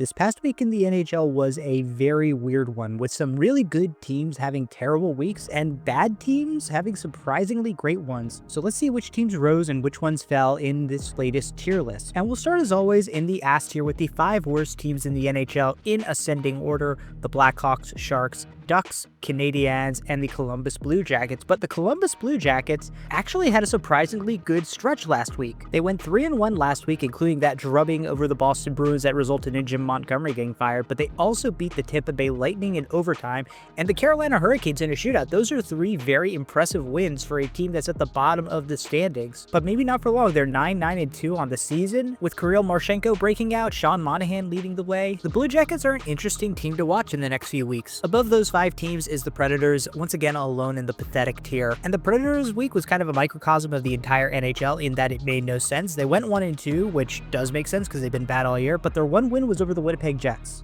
This past week in the NHL was a very weird one, with some really good teams having terrible weeks and bad teams having surprisingly great ones. So let's see which teams rose and which ones fell in this latest tier list. And we'll start as always in the ass tier with the 5 worst teams in the NHL in ascending order: the Blackhawks, Sharks, Ducks, Canadiens, and the Columbus Blue Jackets. But the Columbus Blue Jackets actually had a surprisingly good stretch last week. They went 3-1 last week, including that drubbing over the Boston Bruins that resulted in Jim Montgomery getting fired, but they also beat the Tampa Bay Lightning in overtime and the Carolina Hurricanes in a shootout. Those are 3 very impressive wins for a team that's at the bottom of the standings, but maybe not for long. They're 9-9-2 on the season, with Kirill Marchenko breaking out, Sean Monahan leading the way. The Blue Jackets are an interesting team to watch in the next few weeks. Above those 5 teams is the Predators, once again alone in the pathetic tier. And the Predators week was kind of a microcosm of the entire NHL in that it made no sense. They went 1-2, which does make sense because they've been bad all year, but their one win was over the Winnipeg Jets.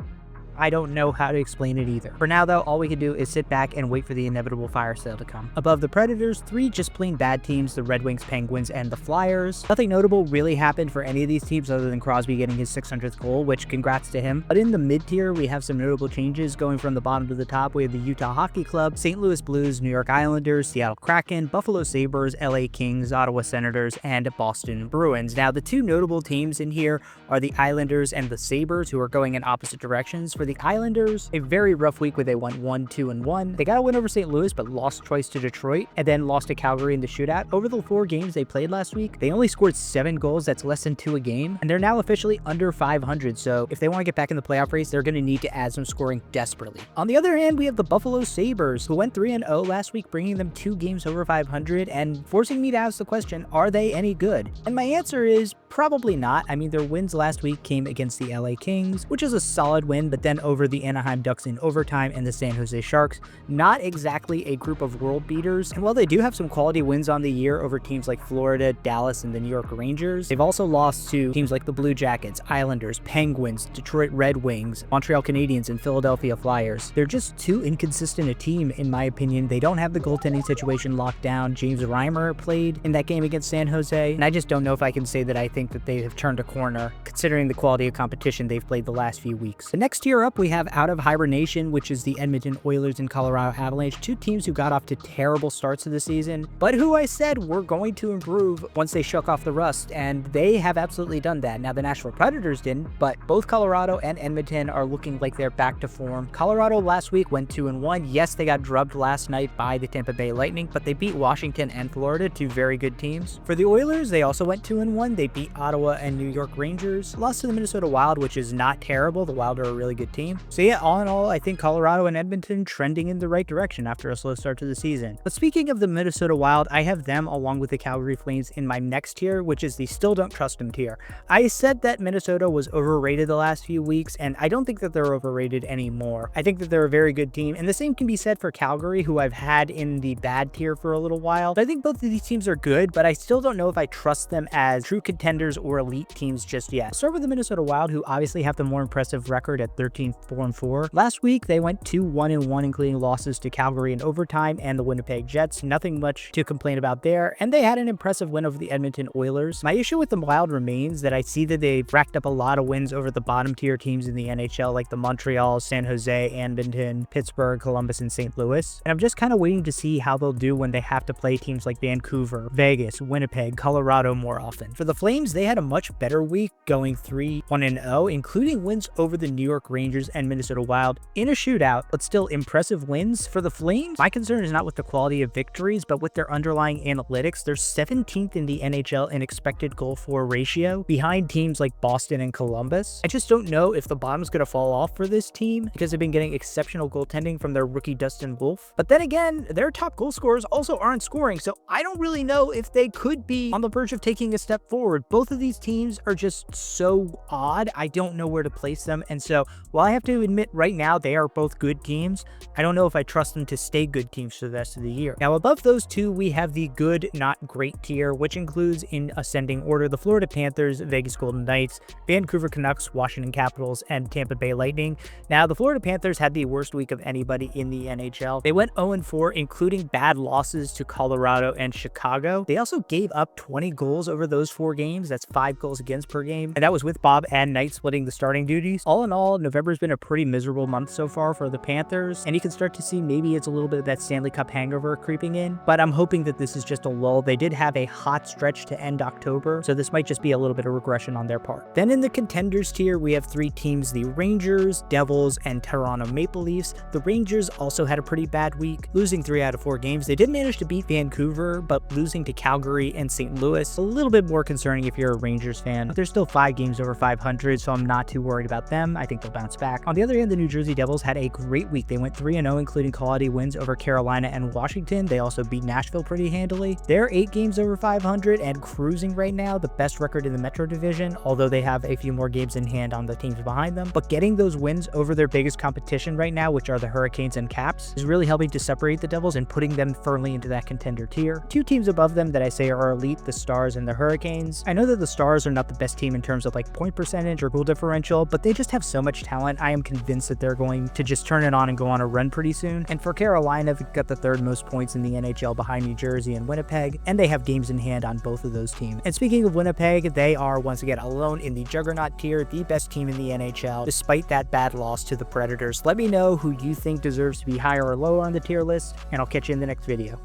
I don't know how to explain it either. For now though, all we can do is sit back and wait for the inevitable fire sale to come. Above the Predators, 3 just plain bad teams: the Red Wings, Penguins, and the Flyers. Nothing notable really happened for any of these teams other than Crosby getting his 600th goal, which congrats to him. But in the mid-tier, we have some notable changes going from the bottom to the top. We have the Utah Hockey Club, St. Louis Blues, New York Islanders, Seattle Kraken, Buffalo Sabres, LA Kings, Ottawa Senators, and Boston Bruins. Now, the 2 notable teams in here are the Islanders and the Sabres, who are going in opposite directions. For the Islanders, a very rough week where they went 1-2-1. They got a win over St. Louis, but lost twice to Detroit, and then lost to Calgary in the shootout. Over the 4 games they played last week, they only scored 7 goals. That's less than 2 a game, and they're now officially under 500. So if they want to get back in the playoff race, they're going to need to add some scoring desperately. On the other hand, we have the Buffalo Sabres, who went 3-0 last week, bringing them 2 games over 500 and forcing me to ask the question, are they any good? And my answer is probably not. I mean, their wins last week came against the LA Kings, which is a solid win, but then over the Anaheim Ducks in overtime and the San Jose Sharks, not exactly a group of world beaters. And while they do have some quality wins on the year over teams like Florida, Dallas, and the New York Rangers, they've also lost to teams like the Blue Jackets, Islanders, Penguins, Detroit Red Wings, Montreal Canadiens, and Philadelphia Flyers. They're just too inconsistent a team, in my opinion. They don't have the goaltending situation locked down. James Reimer played in that game against San Jose, and I just don't know if I can say that I think that they have turned a corner, considering the quality of competition they've played the last few weeks. The next tier up, we have out of hibernation, which is the Edmonton Oilers and Colorado Avalanche, 2 teams who got off to terrible starts of the season, but who I said were going to improve once they shook off the rust, and they have absolutely done that. Now, the Nashville Predators didn't, but both Colorado and Edmonton are looking like they're back to form. Colorado last week went 2-1. Yes, they got drubbed last night by the Tampa Bay Lightning, but they beat Washington and Florida, 2 very good teams. For the Oilers, they also went 2-1. They beat Ottawa and New York Rangers, lost to the Minnesota Wild, which is not terrible. The Wild are a really good team. So yeah, all in all, I think Colorado and Edmonton trending in the right direction after a slow start to the season. But speaking of the Minnesota Wild, I have them along with the Calgary Flames in my next tier, which is the still don't trust them tier. I said that Minnesota was overrated the last few weeks, and I don't think that they're overrated anymore. I think that they're a very good team, and the same can be said for Calgary, who I've had in the bad tier for a little while. So I think both of these teams are good, but I still don't know if I trust them as true contenders or elite teams just yet. I'll start with the Minnesota Wild, who obviously have the more impressive record at 13-4-4. Last week, they went 2-1-1, including losses to Calgary in overtime and the Winnipeg Jets. Nothing much to complain about there, and they had an impressive win over the Edmonton Oilers. My issue with the Wild remains that I see that they've racked up a lot of wins over the bottom tier teams in the NHL, like the Montreal, San Jose, Edmonton, Pittsburgh, Columbus, and St. Louis. And I'm just kind of waiting to see how they'll do when they have to play teams like Vancouver, Vegas, Winnipeg, Colorado more often. For the Flames, they had a much better week, going 3-1-0, including wins over the New York Rangers and Minnesota Wild in a shootout, but still impressive wins. For the Flames, my concern is not with the quality of victories, but with their underlying analytics. They're 17th in the NHL in expected goal for ratio, behind teams like Boston and Columbus. I just don't know if the bottom's going to fall off for this team because they've been getting exceptional goaltending from their rookie Dustin Wolf. But then again, their top goal scorers also aren't scoring, so I don't really know if they could be on the verge of taking a step forward. Both of these teams are just so odd. I don't know where to place them, and so while While I have to admit right now they are both good teams, I don't know if I trust them to stay good teams for the rest of the year. Now above those two, we have the good, not great tier, which includes in ascending order the Florida Panthers, Vegas Golden Knights, Vancouver Canucks, Washington Capitals, and Tampa Bay Lightning. Now the Florida Panthers had the worst week of anybody in the NHL. They went 0-4, including bad losses to Colorado and Chicago. They also gave up 20 goals over those 4 games. That's 5 goals against per game. And that was with Bob and Knight splitting the starting duties. All in all, November's been a pretty miserable month so far for the Panthers. And you can start to see maybe it's a little bit of that Stanley Cup hangover creeping in. But I'm hoping that this is just a lull. They did have a hot stretch to end October, so this might just be a little bit of regression on their part. Then in the contenders tier, we have 3 teams, the Rangers, Devils, and Toronto Maple Leafs. The Rangers also had a pretty bad week, losing 3 out of 4 games. They did manage to beat Vancouver, but losing to Calgary and St. Louis, a little bit more concerning if you're a Rangers fan. But they're still 5 games over 500, so I'm not too worried about them. I think they'll bounce back. On the other hand, the New Jersey Devils had a great week. They went 3-0, including quality wins over Carolina and Washington. They also beat Nashville pretty handily. They're 8 games over 500 and cruising right now, the best record in the Metro Division, although they have a few more games in hand on the teams behind them. But getting those wins over their biggest competition right now, which are the Hurricanes and Caps, is really helping to separate the Devils and putting them firmly into that contender tier. 2 teams above them that I say are elite, the Stars and the Hurricanes. I know that the Stars are not the best team in terms of like point percentage or goal differential, but they just have so much talent. I am convinced that they're going to just turn it on and go on a run pretty soon. And for Carolina, they've got the 3rd most points in the NHL behind New Jersey and Winnipeg, and they have games in hand on both of those teams. And speaking of Winnipeg, they are once again alone in the juggernaut tier, the best team in the NHL, despite that bad loss to the Predators. Let me know who you think deserves to be higher or lower on the tier list, and I'll catch you in the next video.